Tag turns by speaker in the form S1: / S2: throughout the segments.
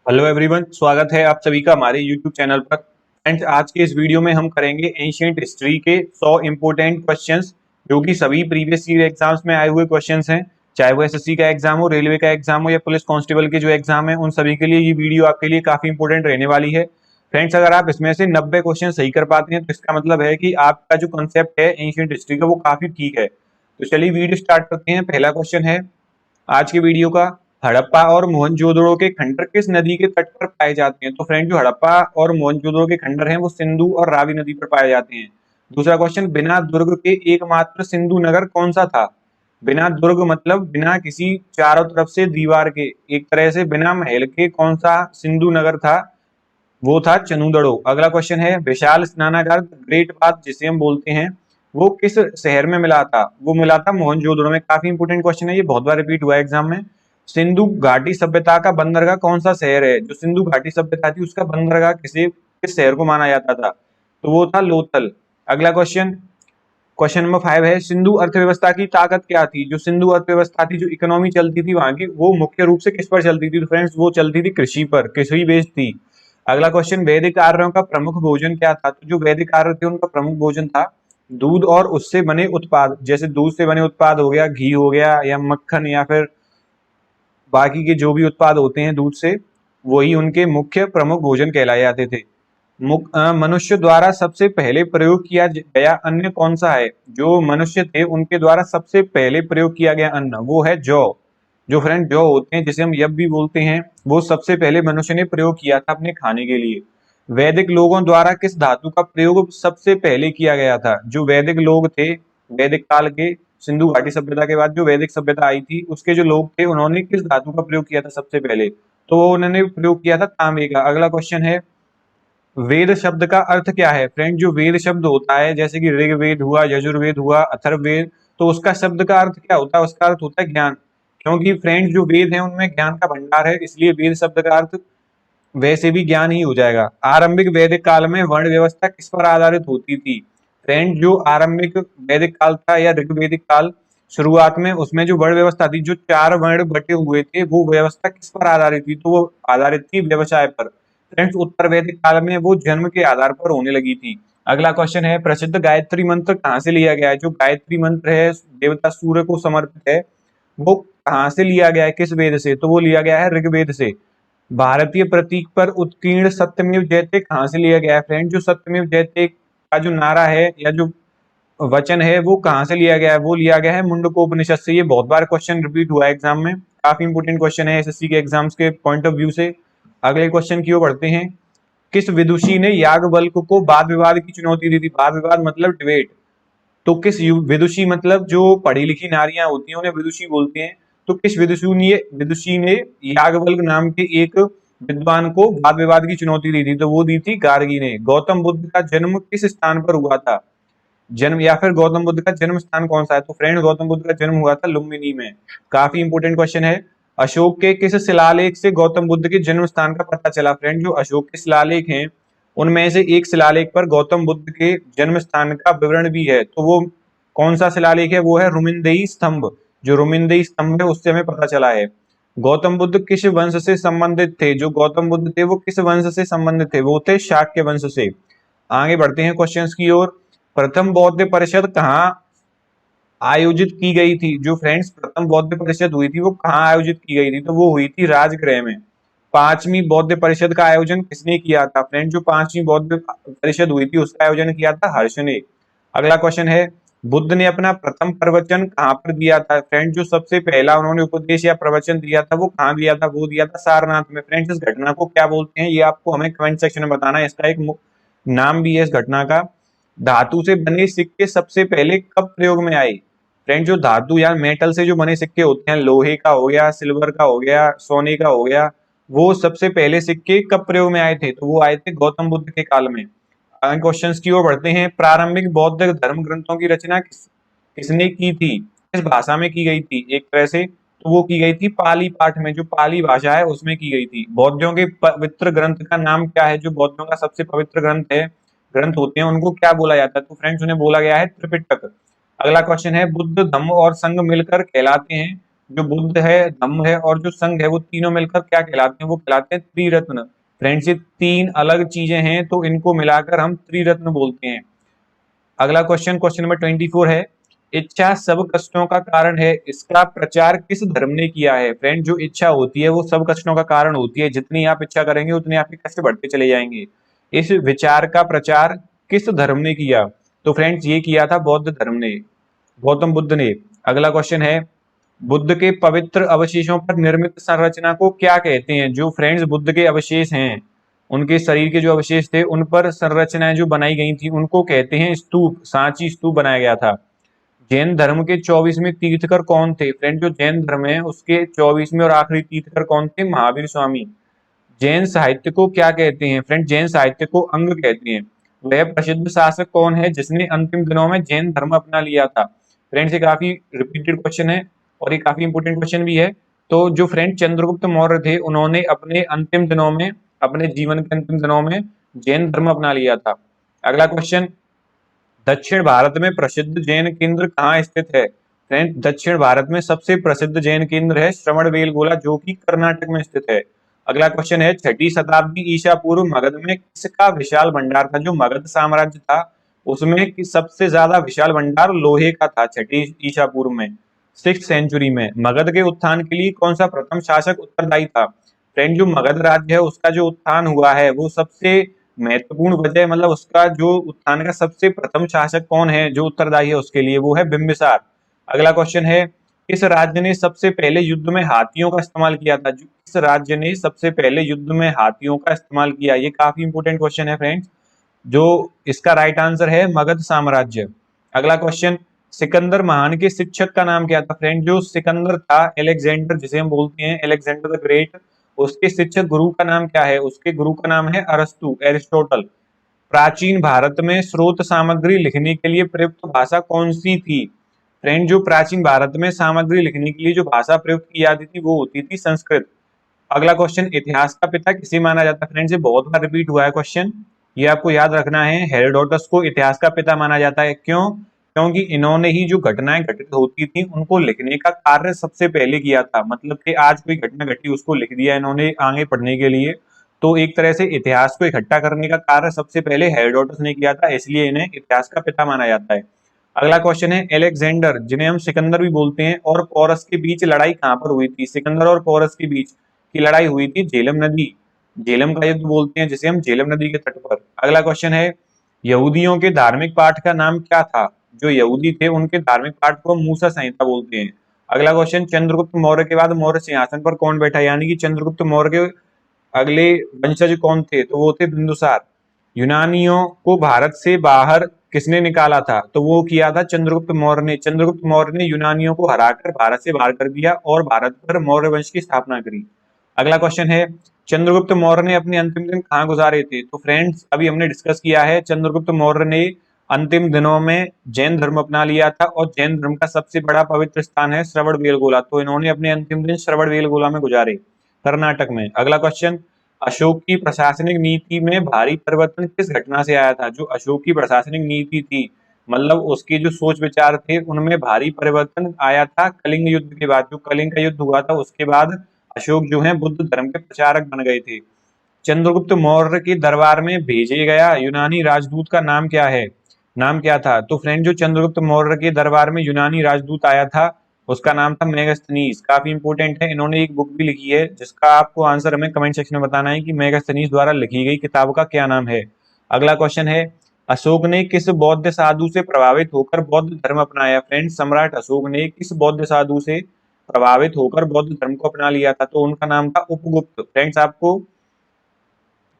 S1: Hello everyone, स्वागत है आप सभी का हमारे यूट्यूब चैनल पर। फ्रेंड्स, आज के इस वीडियो में हम करेंगे एंशिएंट हिस्ट्री के 100 इंपोर्टेंट क्वेश्चंस जो कि सभी प्रीवियस ईयर एग्जाम्स में आए हुए क्वेश्चंस हैं। चाहे वो एसएससी का एग्जाम हो, रेलवे का एग्जाम हो या पुलिस कांस्टेबल के जो एग्जाम है, उन सभी के लिए ये वीडियो आपके लिए काफी इंपोर्टेंट रहने वाली है। फ्रेंड्स, अगर आप इसमें से 90 क्वेश्चन सही कर पाते हैं तो इसका मतलब है कि आपका जो कंसेप्ट है एंशिएंट हिस्ट्री का वो काफी ठीक है। तो चलिए वीडियो स्टार्ट करते हैं। पहला क्वेश्चन है आज के वीडियो का, हड़प्पा और मोहनजोदड़ो के खंडर किस नदी के तट पर पाए जाते हैं? तो फ्रेंड, जो हड़प्पा और मोहनजोदड़ो के खंडर हैं वो सिंधु और रावी नदी पर पाए जाते हैं। दूसरा क्वेश्चन, बिना दुर्ग के एकमात्र सिंधु नगर कौन सा था? बिना दुर्ग मतलब बिना किसी चारों तरफ से दीवार के, एक तरह से बिना महल के कौन सा सिंधु नगर था? वो था चंदूदड़ो। अगला क्वेश्चन है, विशाल स्नानागार ग्रेट बाथ जिसे हम बोलते हैं वो किस शहर में मिला था? वो मिला था मोहनजोदड़ो में। काफी इंपोर्टेंट क्वेश्चन है, ये बहुत बार रिपीट हुआ है एग्जाम में। सिंधु घाटी सभ्यता का बंदरगाह कौन सा शहर है? जो सिंधु घाटी सभ्यता थी उसका बंदरगाह किस शहर को माना जाता था? तो वो था लोथल। अगला क्वेश्चन, क्वेश्चन नंबर 5 है, सिंधु अर्थव्यवस्था की ताकत क्या थी? जो सिंधु अर्थव्यवस्था थी, जो इकोनॉमी चलती थी वहां की, वो मुख्य रूप से किस पर चलती थी? तो फ्रेंड्स, वो चलती थी कृषि पर, कृषि बेस्ड थी। अगला क्वेश्चन, वैदिक आर्यों का प्रमुख भोजन क्या था? तो जो वैदिक आर्य थे उनका प्रमुख भोजन था दूध और उससे बने उत्पाद। जैसे दूध से बने उत्पाद हो गया, घी हो गया या मक्खन या फिर बाकी के जो भी उत्पाद होते हैं दूध से, वही उनके मुख्य प्रमुख भोजन कहलाए जाते थे। मनुष्य द्वारा सबसे पहले प्रयोग किया गया अन्न कौन सा है? जो मनुष्य थे उनके द्वारा सबसे पहले प्रयोग किया गया अन्न वो है जौ। जो फ्रेंड जौ होते हैं, जिसे हम यब भी बोलते हैं, वो सबसे पहले मनुष्य ने प्रयोग किया था अपने खाने के लिए। वैदिक लोगों द्वारा किस धातु का प्रयोग सबसे पहले किया गया था? जो वैदिक लोग थे, वैदिक काल के, सिंधु घाटी सभ्यता के बाद जो वैदिक सभ्यता आई थी उसके जो लोग थे उन्होंने किस धातु का प्रयोग किया था सबसे पहले? तो वो उन्होंने प्रयोग किया था तांबे का। अगला क्वेश्चन है, वेद शब्द का अर्थ क्या है? फ्रेंड, जो वेद शब्द होता है जैसे कि ऋग्वेद हुआ, यजुर्वेद हुआ, अथर्ववेद, तो उसका शब्द का अर्थ क्या होता है? उसका अर्थ होता है ज्ञान। क्योंकि फ्रेंड, जो वेद है उनमें ज्ञान का भंडार है, इसलिए वेद शब्द का अर्थ वैसे भी ज्ञान ही हो जाएगा। आरंभिक वैदिक काल में वर्ण व्यवस्था किस पर आधारित होती थी? फ्रेंड, जो आरंभिक वैदिक काल था या ऋग्वेदिक काल, शुरुआत में उसमें जो वर्ण व्यवस्था थी, जो 4 वर्ण बटे हुए थे, वो व्यवस्था किस पर आधारित थी? तो वो आधारित थी व्यवसाय पर। फ्रेंड्स, उत्तर वैदिक काल में वो जन्म के आधार पर होने लगी थी। अगला क्वेश्चन है, प्रसिद्ध गायत्री मंत्र कहाँ से लिया गया है? जो गायत्री मंत्र है देवता सूर्य को समर्पित है, वो कहाँ से लिया गया है, किस वेद से? तो वो लिया गया है ऋग्वेद से। भारतीय प्रतीक पर उत्कीर्ण सत्यमेव जयते कहाँ से लिया गया है? फ्रेंड, जो सत्यमेव जयते का जो नारा है या जो वचन है वो कहाँ से लिया गया है? वो लिया गया है मुंडकोपनिषद से। ये बहुत बार क्वेश्चन रिपीट हुआ है एग्जाम में, काफी इंपोर्टेंट क्वेश्चन है एसएससी के एग्जाम्स के पॉइंट ऑफ व्यू से। अगले क्वेश्चन की ओर बढ़ते हैं, किस विदुषी ने याज्ञवल्क्य को वाद विवाद की चुनौती दी थी? वाद विवाद मतलब डिबेट। तो विदुषी मतलब जो पढ़ी लिखी नारियां होती हैं उन्हें विदुषी बोलते हैं। तो किस विदुषी ने याज्ञवल्क्य नाम के एक विद्वान को वाद विवाद की चुनौती दी थी? तो वो दी थी गार्गी ने। गौतम बुद्ध का जन्म किस स्थान पर हुआ था? जन्म या फिर गौतम बुद्ध का जन्म स्थान कौन सा है? तो फ्रेंड, गौतम बुद्ध का जन्म हुआ था लुम्बिनी में। काफी इंपोर्टेंट क्वेश्चन है। अशोक के किस शिलालेख से गौतम बुद्ध के जन्म स्थान का पता चला? फ्रेंड, जो अशोक के शिलालेख हैं उनमें से एक शिलालेख पर गौतम बुद्ध के जन्म स्थान का विवरण भी है। तो वो कौन सा शिलालेख है? वो है रुमिंदेई स्तंभ। जो रुमिंदेई स्तंभ है उससे हमें पता चला है। गौतम बुद्ध किस वंश से संबंधित थे? जो गौतम बुद्ध थे वो किस वंश से संबंधित थे? वो थे शाक्य वंश से। आगे बढ़ते हैं क्वेश्चंस की ओर। प्रथम बौद्ध परिषद कहाँ आयोजित की गई थी? जो फ्रेंड्स प्रथम बौद्ध परिषद हुई थी वो कहाँ आयोजित की गई थी? तो वो हुई थी राजगृह में। पांचवी बौद्ध परिषद का आयोजन किसने किया था? फ्रेंड, जो पांचवी बौद्ध परिषद हुई थी उसका आयोजन किया था हर्ष ने। अगला क्वेश्चन है, बुद्ध ने अपना प्रथम प्रवचन कहाँ पर दिया था? फ्रेंड, जो सबसे पहला उन्होंने उपदेश या प्रवचन दिया था वो कहाँ दिया था? वो दिया था सारनाथ में। फ्रेंड्स, इस घटना को क्या बोलते हैं ये आपको हमें कमेंट सेक्शन में बताना है। इसका एक नाम भी है इस घटना का। धातु से बने सिक्के सबसे पहले कब प्रयोग में आए? फ्रेंड, जो धातु या मेटल से जो बने सिक्के होते हैं, लोहे का हो गया, सिल्वर का हो गया, सोने का हो गया, वो सबसे पहले सिक्के कब प्रयोग में आए थे? तो वो आए थे गौतम बुद्ध के काल में। क्वेश्चंस की ओर बढ़ते हैं, प्रारंभिक बौद्ध धर्म ग्रंथों की रचना किसने की थी? किस भाषा में की गई थी? एक तरह से तो वो की गई थी पाली पाठ में, जो पाली भाषा है उसमें की गई थी। बौद्धों के पवित्र ग्रंथ का नाम क्या है? जो बौद्धों का सबसे पवित्र ग्रंथ होते हैं उनको क्या बोला जाता है? तो फ्रेंड्स, उन्हें बोला गया है त्रिपिटक। अगला क्वेश्चन है, बुद्ध धम्म और संघ मिलकर कहलाते हैं जो बुद्ध है, धम्म है और जो संघ है, वो तीनों मिलकर क्या कहलाते हैं? वो कहलाते हैं त्रिरत्न। फ्रेंड्स, ये तीन अलग चीजें हैं, तो इनको मिलाकर हम त्रिरत्न बोलते हैं। अगला क्वेश्चन, क्वेश्चन नंबर 24 है, इच्छा सब कष्टों का कारण है, इसका प्रचार किस धर्म ने किया है? फ्रेंड, जो इच्छा होती है वो सब कष्टों का कारण होती है, जितनी आप इच्छा करेंगे उतने आपके कष्ट बढ़ते चले जाएंगे। इस विचार का प्रचार किस धर्म ने किया? तो फ्रेंड्स, ये किया था बौद्ध धर्म ने, गौतम बुद्ध ने। अगला क्वेश्चन है, बुद्ध के पवित्र अवशेषों पर निर्मित संरचना को क्या कहते हैं? जो फ्रेंड्स बुद्ध के अवशेष हैं, उनके शरीर के जो अवशेष थे उन पर संरचनाएं जो बनाई गई थी उनको कहते हैं स्तूप, सांची स्तूप बनाया गया था। जैन धर्म के 24वें तीर्थकर कौन थे? फ्रेंड, जो जैन धर्म है उसके 24वें और आखिरी तीर्थकर कौन थे? महावीर स्वामी। जैन साहित्य को क्या कहते हैं? फ्रेंड, जैन साहित्य को अंग कहते हैं। वह प्रसिद्ध शासक कौन है जिसने अंतिम दिनों में जैन धर्म अपना लिया था? फ्रेंड्स, ये काफी रिपीटेड क्वेश्चन है और ये काफी इंपोर्टेंट क्वेश्चन भी है। तो जो फ्रेंड चंद्रगुप्त मौर्य थे, उन्होंने अपने अंतिम दिनों में, अपने जीवन के अंतिम दिनों में जैन धर्म अपना लिया था। अगला क्वेश्चन, दक्षिण भारत में प्रसिद्ध जैन केंद्र कहाँ स्थित है? फ्रेंड, दक्षिण भारत में सबसे प्रसिद्ध जैन केंद्र है श्रवणबेलगोला, जो कि कर्नाटक में स्थित है। अगला क्वेश्चन है, 6ठी शताब्दी ईसा पूर्व मगध में किसका विशाल भंडार था? जो मगध साम्राज्य था उसमें सबसे ज्यादा विशाल भंडार लोहे का था 6ठी ईसा पूर्व में, 6th सेंचुरी में। मगध के उत्थान के लिए कौन सा प्रथम शासक उत्तरदायी था? फ्रेंड, जो मगध राज्य है उसका जो उत्थान हुआ है वो सबसे महत्वपूर्ण वजह, मतलब उसका जो उत्थान का सबसे प्रथम शासक कौन है जो उत्तरदायी है उसके लिए? वो है बिंबिसार। अगला क्वेश्चन है, किस राज्य ने सबसे पहले युद्ध में हाथियों का इस्तेमाल किया था? किस राज्य ने सबसे पहले युद्ध में हाथियों का इस्तेमाल किया? ये काफी इंपोर्टेंट क्वेश्चन है फ्रेंड्स, जो इसका राइट आंसर है मगध साम्राज्य। अगला क्वेश्चन, सिकंदर महान के शिक्षक का नाम क्या था? फ्रेंड, जो सिकंदर था, अलेक्जेंडर जिसे हम बोलते हैं, अलेक्जेंडर द ग्रेट, उसके शिक्षक गुरु का नाम क्या है? उसके गुरु का नाम है अरस्तु, एरिस्टोटल। प्राचीन भारत में स्रोत सामग्री लिखने के लिए प्रयुक्त भाषा कौन सी थी? फ्रेंड, जो प्राचीन भारत में सामग्री लिखने के लिए जो भाषा प्रयुक्त की जाती थी वो होती थी संस्कृत। अगला क्वेश्चन, इतिहास का पिता किसे माना जाता है? फ्रेंड्स, ये बहुत बार रिपीट हुआ है क्वेश्चन, ये आपको याद रखना है। हेरोडोटस को इतिहास का पिता माना जाता है। क्यों? क्योंकि इन्होंने ही जो घटनाएं घटित होती थी उनको लिखने का कार्य सबसे पहले किया था। मतलब कि आज कोई घटना घटी उसको लिख दिया इन्होंने आगे पढ़ने के लिए, तो एक तरह से इतिहास को इकट्ठा करने का कार्य सबसे पहले हेरोडोटस ने किया था, इसलिए इन्हें इतिहास का पिता माना जाता है। अगला क्वेश्चन है, एलेक्जेंडर जिन्हें हम सिकंदर भी बोलते हैं और पोरस के बीच लड़ाई कहां पर हुई थी? सिकंदर और पोरस के बीच की लड़ाई हुई थी झेलम नदी, झेलम का युद्ध बोलते हैं जिसे हम, झेलम नदी के तट पर। अगला क्वेश्चन है, यहूदियों के धार्मिक पाठ का नाम क्या था? जो यहूदी थे उनके धार्मिक पाठ को मूसा संहिता बोलते हैं। अगला क्वेश्चन, चंद्रगुप्त मौर्य के बाद मौर्य सिंहासन पर कौन बैठा? यानी कि चंद्रगुप्त मौर्य के अगले वंशज कौन थे? तो वो थे बिंदुसार। यूनानियों को भारत से बाहर किसने निकाला था? तो वो किया था चंद्रगुप्त मौर्य ने। चंद्रगुप्त मौर्य ने यूनानियों को हराकर भारत से बाहर कर दिया और भारत पर मौर्य वंश की स्थापना करी। अगला क्वेश्चन है, चंद्रगुप्त मौर्य ने अपने अंतिम दिन कहाँ गुजारे थे? तो फ्रेंड्स, अभी हमने डिस्कस किया है, चंद्रगुप्त मौर्य ने अंतिम दिनों में जैन धर्म अपना लिया था और जैन धर्म का सबसे बड़ा पवित्र स्थान है श्रवणबेलगोला, तो इन्होंने अपने अंतिम दिन श्रवणबेलगोला में गुजारे, कर्नाटक में। अगला क्वेश्चन, अशोक की प्रशासनिक नीति में भारी परिवर्तन किस घटना से आया था? जो अशोक की प्रशासनिक नीति थी, मतलब उसके जो सोच विचार थे उनमें भारी परिवर्तन आया था कलिंग युद्ध के बाद। जो कलिंग का युद्ध हुआ था उसके बाद अशोक जो है बुद्ध धर्म के प्रचारक बन गए थे। चंद्रगुप्त मौर्य के दरबार में भेजे गया यूनानी राजदूत का नाम क्या है? नाम क्या था? तो फ्रेंड, जो चंद्रगुप्त मौर्य के दरबार में यूनानी राजदूत आया था उसका नाम था मेगास्थनीज। काफी इंपोर्टेंट है, इन्होंने एक बुक भी लिखी है जिसका आपको आंसर हमें कमेंट सेक्शन में बताना है कि मेगास्थनीज द्वारा लिखी गई किताब का क्या नाम है। अगला क्वेश्चन है, अशोक ने किस बौद्ध साधु से प्रभावित होकर बौद्ध धर्म अपनाया? फ्रेंड, सम्राट अशोक ने किस बौद्ध साधु से प्रभावित होकर बौद्ध धर्म को अपना लिया था? तो उनका नाम था उपगुप्त। फ्रेंड्स, आपको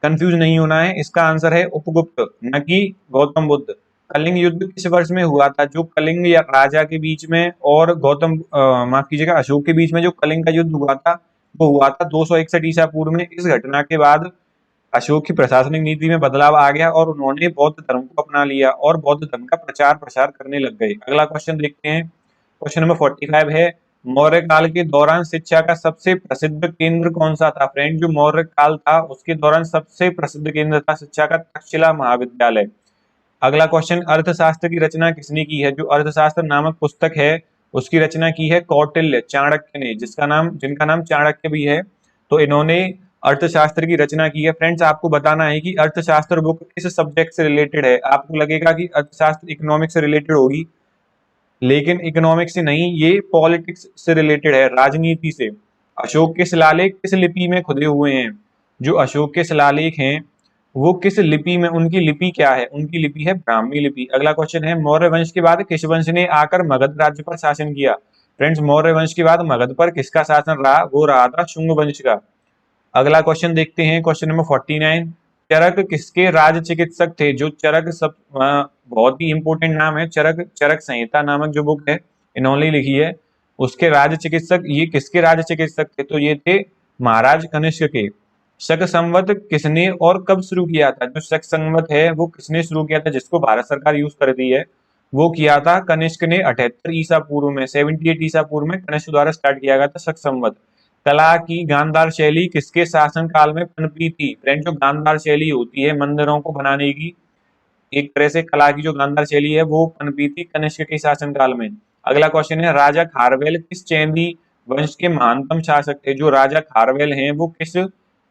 S1: कंफ्यूज नहीं होना है, इसका आंसर है उपगुप्त, न कि गौतम बुद्ध। कलिंग युद्ध किस वर्ष में हुआ था? जो कलिंग या राजा के बीच में और माफ कीजिएगा, अशोक के बीच में जो कलिंग का युद्ध हुआ था वो हुआ था 261 ईसा पूर्व में। इस घटना के बाद अशोक की प्रशासनिक नीति में बदलाव आ गया और उन्होंने बौद्ध धर्म को अपना लिया और बौद्ध धर्म का प्रचार प्रसार करने लग गए। अगला क्वेश्चन देखते हैं, क्वेश्चन नंबर 45 है, मौर्य काल के दौरान शिक्षा का सबसे प्रसिद्ध केंद्र कौन सा था? फ्रेंड, जो मौर्य काल था उसके दौरान सबसे प्रसिद्ध केंद्र था शिक्षा का तक्षशिला महाविद्यालय। अगला क्वेश्चन, अर्थशास्त्र की रचना किसने की है? जो अर्थशास्त्र नामक पुस्तक है उसकी रचना की है कौटिल्य, चाणक्य ने, जिनका नाम चाणक्य भी है। तो इन्होंने अर्थशास्त्र की रचना की है। फ्रेंड्स, आपको बताना है कि अर्थशास्त्र बुक किस सब्जेक्ट से रिलेटेड है। आपको लगेगा कि अर्थशास्त्र इकोनॉमिक्स से रिलेटेड होगी, लेकिन इकोनॉमिक्स से नहीं, ये पॉलिटिक्स से रिलेटेड है, राजनीति से। अशोक के शिलालेख किस लिपि में खुदे हुए हैं? जो अशोक के शिलालेख हैं वो किस लिपि में, उनकी लिपि क्या है? उनकी लिपि है ब्राह्मी लिपि। अगला क्वेश्चन है, मौर्य वंश के बाद किस वंश ने आकर मगध राज्य पर शासन किया? फ्रेंड्स, मौर्य वंश के बाद मगध पर किसका शासन रहा? वो रहा था शुंग वंश का। अगला क्वेश्चन देखते हैं, क्वेश्चन नंबर 49। चरक किसके राज चिकित्सक थे? जो चरक सब बहुत ही इंपॉर्टेंट नाम है, चरक, चरक संहिता नामक जो बुक है इन्होंने लिखी है। उसके राज चिकित्सक, ये किसके राज चिकित्सक थे? तो ये थे महाराज कनिष्क के। शक संवत किसने और कब शुरू किया था? जो शक संवत है वो किसने शुरू किया था, जिसको भारत सरकार यूज कर दी है? वो किया था कनिष्क ने 78 ईसा पूर्व में, 78 ईसा पूर्व में कनिष्क द्वारा स्टार्ट किया गया था शक संवत। कला की गांधार शैली किसके शासन काल में पनपी थी? फ्रेंड, जो गांधार शैली होती है मंदिरों को बनाने की, एक तरह से कला की जो गांधार शैली है वो पनपी थी कनिष्क के शासन काल में। अगला क्वेश्चन है, राजा खारवेल किस चैदी वंश के महानतम शासक थे? जो राजा खारवेल हैं वो किस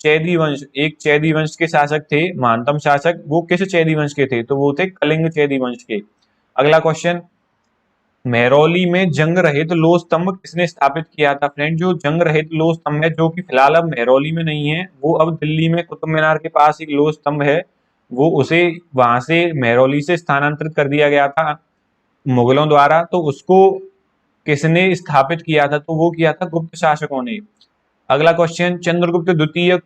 S1: चैदी वंश, एक चैदी वंश के शासक थे, महानतम शासक, वो किस चैदी वंश के थे? तो वो थे कलिंग चैदी वंश के। अगला क्वेश्चन, महरौली में जंग रहित लोह स्तंभ किसने स्थापित किया था? फ्रेंड, जो जंग रहित लोह स्तंभ है, जो कि फिलहाल अब महरौली में नहीं है, वो अब दिल्ली में कुतुब मीनार के पास एक लोह स्तंभ है, वो उसे वहां से महरौली से स्थानांतरित कर दिया गया था मुगलों द्वारा। तो उसको किसने स्थापित किया था? तो वो किया था गुप्त शासकों ने। अगला क्वेश्चन, चंद्रगुप्त द्वितीय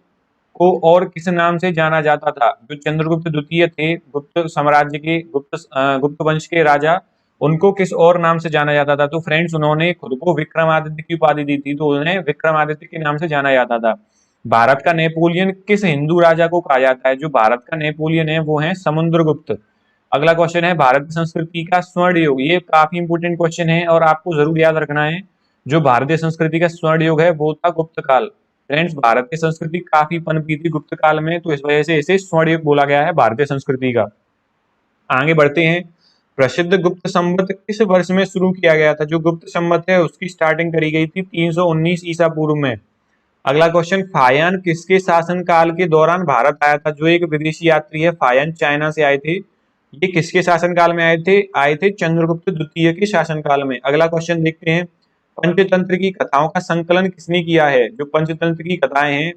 S1: को और किस नाम से जाना जाता था? जो चंद्रगुप्त द्वितीय थे, गुप्त साम्राज्य के, गुप्त वंश के राजा, उनको किस और नाम से जाना जाता था? तो फ्रेंड्स, उन्होंने खुद को विक्रमादित्य की उपाधि दी थी, तो उन्हें विक्रमादित्य के नाम से जाना जाता था। भारत का नेपोलियन किस हिंदू राजा को कहा जाता है? जो भारत का नेपोलियन है वो है समुद्रगुप्त। अगला क्वेश्चन है, भारत की संस्कृति का स्वर्ण युग, ये काफी इंपोर्टेंट क्वेश्चन है और आपको जरूर याद रखना है। जो भारतीय संस्कृति का स्वर्ण युग है वो था गुप्त काल। फ्रेंड्स, भारत की संस्कृति काफी पनपी थी गुप्त काल में, तो इस वजह से इसे स्वर्ण युग बोला गया है भारतीय संस्कृति का। आगे बढ़ते हैं, प्रसिद्ध गुप्त संवत किस वर्ष में शुरू किया गया था? जो गुप्त संवत है उसकी स्टार्टिंग करी गई थी 319 ईसा पूर्व में। अगला क्वेश्चन, फायान किसके शासन काल के दौरान भारत आया था? जो एक विदेशी यात्री है फायान, चाइना से आए थे, ये किसके शासन काल में आए थे? आए थे चंद्रगुप्त द्वितीय के शासन काल में। अगला क्वेश्चन देखते हैं, पंचतंत्र की कथाओं का संकलन किसने किया है? जो पंचतंत्र की कथाएं हैं,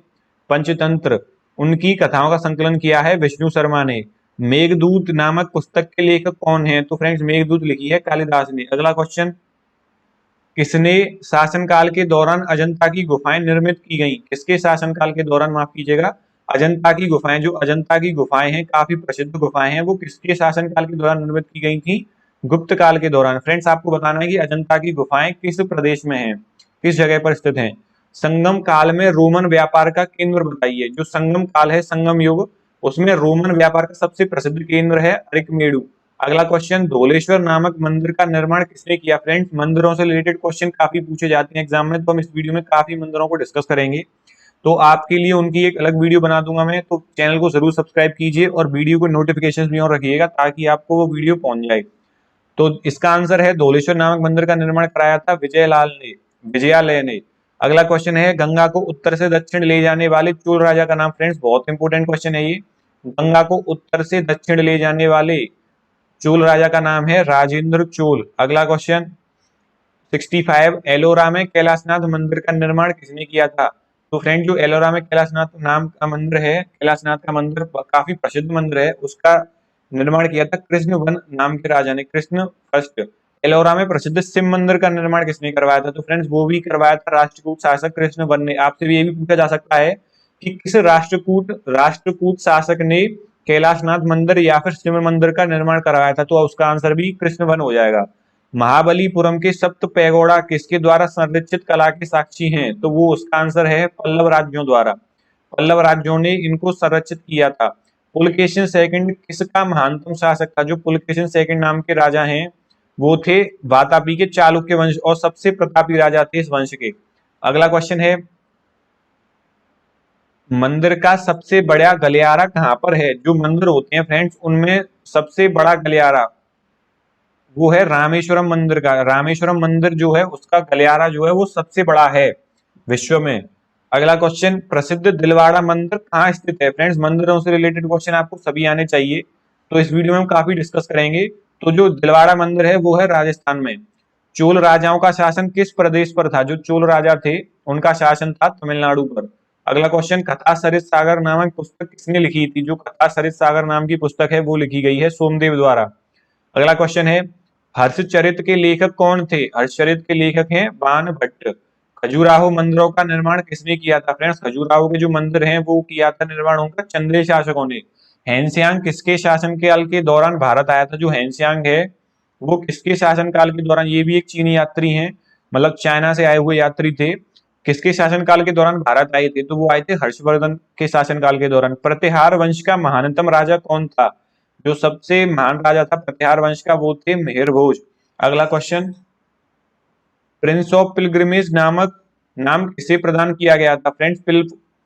S1: पंचतंत्र, उनकी कथाओं का संकलन किया है विष्णु शर्मा ने। मेघदूत नामक पुस्तक के लेखक कौन है? तो फ्रेंड्स, मेघदूत लिखी है कालिदास ने। अगला क्वेश्चन, किसने शासनकाल के दौरान अजंता की गुफाएं निर्मित की गई? किसके शासनकाल के दौरान, माफ कीजिएगा, अजंता की गुफाएं, जो अजंता की गुफाएं हैं, काफी प्रसिद्ध गुफाएं हैं, वो किसके शासनकाल के दौरान निर्मित की गई थी? गुप्त काल के दौरान। फ्रेंड्स, आपको बताना है कि अजंता की गुफाएं किस प्रदेश में हैं, किस जगह पर स्थित हैं। संगम काल में रोमन व्यापार का केंद्र बताइए। जो संगम काल है, संगम युग, उसमें रोमन व्यापार का सबसे प्रसिद्ध केंद्र है अरिकमेडु। अगला क्वेश्चन, धोलेश्वर नामक मंदिर का निर्माण किसने किया? फ्रेंड्स, मंदिरों से रिलेटेड क्वेश्चन काफी पूछे जाते हैं एग्जाम में, तो हम इस वीडियो में काफी मंदिरों को डिस्कस करेंगे। तो आपके लिए उनकी एक अलग वीडियो बना दूंगा मैं, तो चैनल को जरूर सब्सक्राइब कीजिए और वीडियो को नोटिफिकेशन भी ऑन रखिएगा ताकि आपको वो वीडियो पहुंच जाए। तो इसका आंसर है, धोलेश्वर नामक मंदिर का निर्माण कराया था विजयलाल ने, विजयालय ने। अगला क्वेश्चन है, गंगा को उत्तर से दक्षिण ले जाने वाले चोल राजा का नाम? फ्रेंड्स, बहुत इंपॉर्टेंट क्वेश्चन है ये। गंगा को उत्तर से दक्षिण ले जाने वाले चोल राजा का नाम है राजेंद्र चोल। अगला क्वेश्चन 65, एलोरा में कैलाशनाथ मंदिर का निर्माण किसने किया था? तो फ्रेंड, जो एलोरा में कैलाशनाथ नाम का मंदिर है, कैलाशनाथ का मंदिर काफी प्रसिद्ध मंदिर है, उसका निर्माण किया था कृष्ण वन नाम के राजा ने, कृष्ण फर्स्ट। एलोरा में प्रसिद्ध शिव मंदिर का निर्माण किसने करवाया था? तो फ्रेंड्स, वो भी करवाया था राष्ट्रकूट शासक कृष्ण वन ने। आपसे भी ये भी पूछा जा सकता है कि किस राष्ट्रकूट शासक ने कैलाशनाथ मंदिर या फिर शिव मंदिर का निर्माण करवाया था? तो उसका आंसर भी कृष्ण वन हो जाएगा। महाबलीपुरम के सप्त पैगोड़ा किसके द्वारा संरक्षित कला के साक्षी हैं? तो वो उसका आंसर है पल्लव राज्यों द्वारा। पल्लव राज्यों ने इनको संरक्षित किया था। पुलकेशिन सेकंड किसका महानतम शासक था? जो पुलकेशिन सेकंड नाम के राजा हैं वो थे वातापी के चालुक्य वंश और सबसे प्रतापी राजा थे इस वंश के। अगला क्वेश्चन है, मंदिर का सबसे बड़ा गलियारा कहां पर है? जो मंदिर होते हैं फ्रेंड्स, उनमें सबसे बड़ा गलियारा वो है रामेश्वरम मंदिर का। रामेश्वरम मंदिर जो है उसका गलियारा जो है वो सबसे बड़ा है विश्व में। अगला क्वेश्चन, प्रसिद्ध दिलवाड़ा मंदिर कहाँ स्थित है? फ्रेंड्स, मंदिरों से रिलेटेड क्वेश्चन आपको सभी आने चाहिए, तो इस वीडियो में हम काफी डिस्कस करेंगे। तो जो दिलवाड़ा मंदिर है वो है राजस्थान में। चोल राजाओं का शासन किस प्रदेश पर था? जो चोल राजा थे उनका शासन था तमिलनाडु पर। अगला क्वेश्चन, कथा सरित सागर नामक पुस्तक किसने लिखी थी? जो कथा सरित सागर नाम की पुस्तक है वो लिखी गई है सोमदेव द्वारा। अगला क्वेश्चन है, हर्षचरित के लेखक कौन थे? हर्षचरित के लेखक हैं बाणभट्ट। खजुराहो मंदिरों का निर्माण किसने किया था? फ्रेंड्स, खजुराहो के जो मंदिर हैं वो किया था निर्माण उनका चंदेल शासकों ने। हैंसियांग किसके शासन काल के दौरान भारत आया था? जो हैंसियांग है वो किसके शासन काल के दौरान, ये भी एक चीनी यात्री हैं, मतलब चाइना से आए हुए यात्री थे, किसके शासन काल के दौरान भारत आए थे? तो वो आए थे हर्षवर्धन के शासन काल के दौरान। प्रतिहार वंश का महानतम राजा कौन था? जो सबसे महान राजा था प्रतिहार वंश का वो थे मिहिर भोज। अगला क्वेश्चन, प्रिंस ऑफ पिलग्रिमेज नामक नाम किसे प्रदान किया गया था? फ्रेंड्स,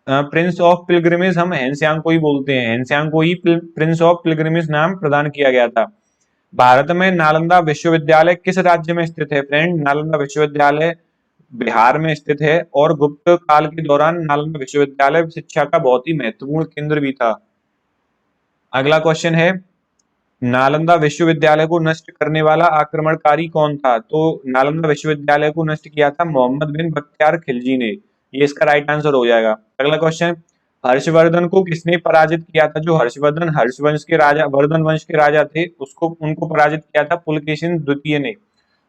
S1: प्रिंस ऑफ पिलग्रिमेज हम हैंसियांग को ही बोलते हैं, हैंसियांग को ही प्रिंस ऑफ पिलग्रिमेज नाम प्रदान किया गया था। भारत में नालंदा विश्वविद्यालय किस राज्य में स्थित है? फ्रेंड, नालंदा विश्वविद्यालय बिहार में स्थित है और गुप्त काल के दौरान नालंदा विश्वविद्यालय शिक्षा का बहुत ही महत्वपूर्ण केंद्र भी था। अगला क्वेश्चन है, नालंदा विश्वविद्यालय को नष्ट करने वाला आक्रमणकारी कौन था? तो नालंदा विश्वविद्यालय को नष्ट किया था मोहम्मद बिन बख्तियार खिलजी ने। ये इसका राइट आंसर हो जाएगा। अगला क्वेश्चन, हर्षवर्धन को किसने पराजित किया था? जो हर्षवर्धन हर्षवंश के राजा, वर्धन वंश के राजा थे, उसको उनको पराजित किया था पुलकेशिन द्वितीय ने।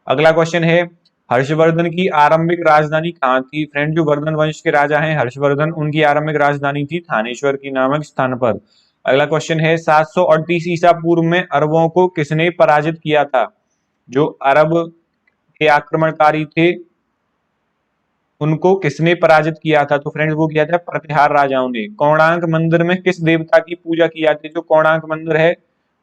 S1: अगला क्वेश्चन है, हर्षवर्धन की आरंभिक राजधानी कहाँ थी? फ्रेंड, जो वर्धन वंश के राजा हैं हर्षवर्धन, उनकी आरंभिक राजधानी थी थानेश्वर की नामक स्थान पर। अगला क्वेश्चन है, 738 ईसा पूर्व में अरबों को किसने पराजित किया था? जो अरब के आक्रमणकारी थे उनको किसने पराजित किया था? तो फ्रेंड्स वो किया था प्रतिहार राजाओं ने। कोणार्क मंदिर में किस देवता की पूजा की जाती है? जो कोणार्क मंदिर है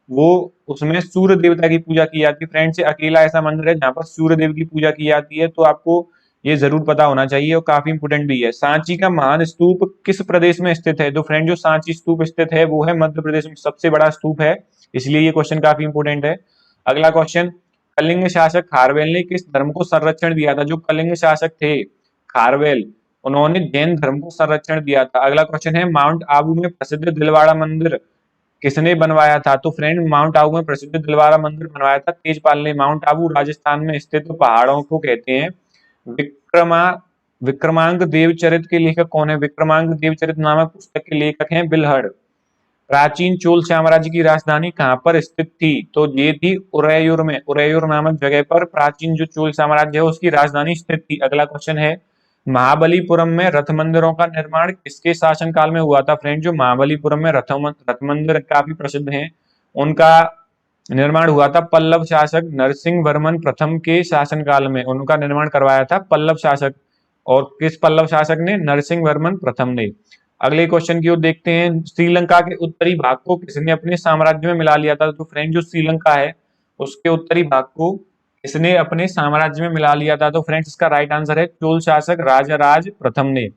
S1: वो उसमें सूर्य देवता की पूजा की जाती है। फ्रेंड्स, अकेला ऐसा मंदिर है जहां पर सूर्य देव की पूजा की जाती है, तो आपको ये जरूर पता होना चाहिए और काफी इंपोर्टेंट भी है। सांची का महान स्तूप किस प्रदेश में स्थित है? तो फ्रेंड, जो सांची स्तूप स्थित है वो है मध्य प्रदेश में, सबसे बड़ा स्तूप है, इसलिए ये क्वेश्चन काफी इंपोर्टेंट है। अगला क्वेश्चन, कलिंग शासक खारवेल ने किस धर्म को संरक्षण दिया था? जो कलिंग शासक थे खारवेल, उन्होंने जैन धर्म को संरक्षण दिया था। अगला क्वेश्चन है, माउंट आबू में प्रसिद्ध दिलवाड़ा मंदिर किसने बनवाया था? तो फ्रेंड, माउंट आबू में प्रसिद्ध दिलवाड़ा मंदिर बनवाया था तेजपाल ने। माउंट आबू राजस्थान में स्थित पहाड़ों को कहते हैं। विक्रमा विक्रमांक देवचरित के लेखक कौन है? विक्रमांक देवचरित नामक पुस्तक के लेखक हैं बिलहड़। प्राचीन चोल साम्राज्य की राजधानी कहां पर स्थित थी? तो ये थी उरैयूर में, उरैयूर नामक जगह पर प्राचीन जो चोल साम्राज्य है उसकी राजधानी स्थित थी। अगला क्वेश्चन है, महाबलीपुरम में रथ मंदिरों का निर्माण किसके शासन काल में हुआ था? फ्रेंड, जो महाबलीपुरम में रथ मंदिर काफी प्रसिद्ध हैं, उनका निर्माण हुआ था पल्लव शासक नरसिंह वर्मन प्रथम के शासन काल में, उनका निर्माण करवाया था पल्लव शासक। और किस पल्लव शासक ने? नरसिंह वर्मन प्रथम ने। अगले क्वेश्चन की ओर देखते हैं, श्रीलंका के उत्तरी भाग को किसने अपने साम्राज्य में मिला लिया था? तो फ्रेंड, जो श्रीलंका है उसके उत्तरी भाग को किसने अपने साम्राज्य में मिला लिया था? तो फ्रेंड्स इसका राइट आंसर है चोल शासक राजराज प्रथम ने।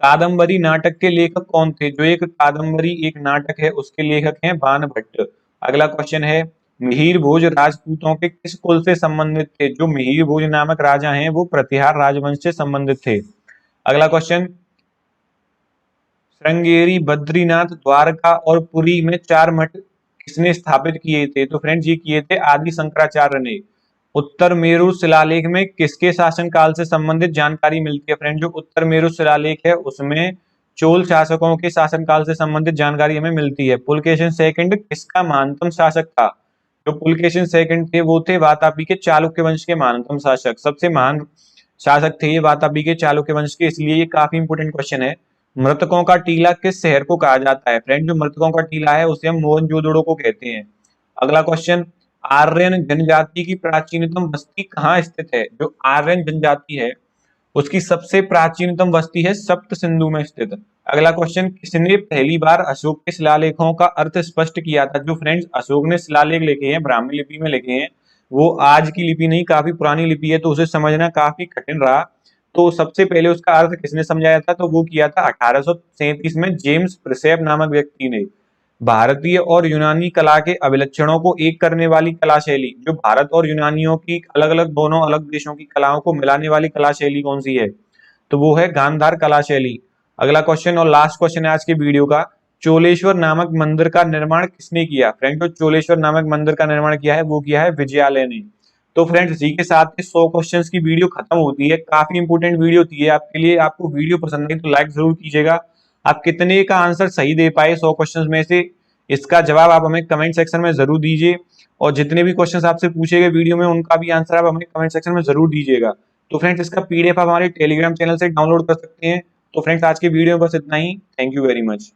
S1: कादम्बरी नाटक के लेखक कौन थे? जो एक कादम्बरी एक नाटक है उसके लेखक हैं बाणभट्ट। अगला क्वेश्चन है, मिहिर भोज राजपूतों के किस कुल से संबंधित थे? जो मिहिर भोज नामक राजा हैं वो प्रतिहार राजवंश से संबंधित थे। अगला क्वेश्चन, श्रृंगेरी, बद्रीनाथ, द्वारका और पुरी में 4 मठ किसने स्थापित किए थे? तो फ्रेंड्स ये किए थे आदि शंकराचार्य ने। उत्तर मेरु शिलालेख में किसके शासन काल से संबंधित जानकारी मिलती है? फ्रेंड, जो उत्तर मेरु शिलालेख है उसमें चोल शासकों के शासन काल से संबंधित जानकारी हमें मिलती है। पुलकेशिन सेकंड किसका महानतम शासक था? जो पुलकेशिन सेकंड थे वो थे वातापी के चालुक्य वंश के महानतम शासक, सबसे महान शासक थे ये वातापी के चालुक्य वंश के, इसलिए ये काफी इंपोर्टेंट क्वेश्चन है। मृतकों का टीला किस शहर को कहा जाता है? फ्रेंड, जो मृतकों का टीला है उसे हम मोहनजोदड़ो को कहते हैं। अगला क्वेश्चन, आर्यन जनजाति की प्राचीनतम बस्ती कहाँ स्थित है? जो आर्यन जनजाति है उसकी सबसे प्राचीनतम बस्ती है सप्त सिंधु में स्थित। अगला क्वेश्चन, किसने पहली बार अशोक के शिलालेखों का अर्थ स्पष्ट किया था? जो फ्रेंड्स अशोक ने शिलालेख लिखे हैं ब्राह्मी लिपि में लिखे हैं, वो आज की लिपि नहीं काफी पुरानी लिपि है तो उसे समझना काफी कठिन रहा। तो सबसे पहले उसका अर्थ किसने समझाया था? तो वो किया था 1837 में जेम्स प्रिसेप नामक व्यक्ति ने। भारतीय और यूनानी कला के अभिलक्षणों को एक करने वाली कला शैली, जो भारत और यूनानियों की अलग अलग दोनों अलग देशों की कलाओं को मिलाने वाली कला शैली कौन सी है? तो वो है गांधार कला शैली। अगला क्वेश्चन और लास्ट क्वेश्चन है आज के वीडियो का, चोलेश्वर नामक मंदिर का निर्माण किसने किया? फ्रेंड, जो चोलेश्वर नामक मंदिर का निर्माण किया है वो किया है विजयालय ने। तो फ्रेंड्स, इसी के साथ 100 क्वेश्चंस की वीडियो खत्म होती है। काफी इंपोर्टेंट वीडियो थी है आपके लिए। आपको वीडियो पसंद आई तो लाइक जरूर कीजिएगा। आप कितने का आंसर सही दे पाए 100 क्वेश्चंस में से, इसका जवाब आप हमें कमेंट सेक्शन में जरूर दीजिए। और जितने भी क्वेश्चंस आपसे पूछे गए वीडियो में उनका भी आंसर आप हमें कमेंट सेक्शन में जरूर दीजिएगा। तो फ्रेंड्स, इसका पीडीएफ आप हमारे टेलीग्राम चैनल से डाउनलोड कर सकते हैं। तो फ्रेंड्स, आज के वीडियो में बस इतना ही। Thank you very much.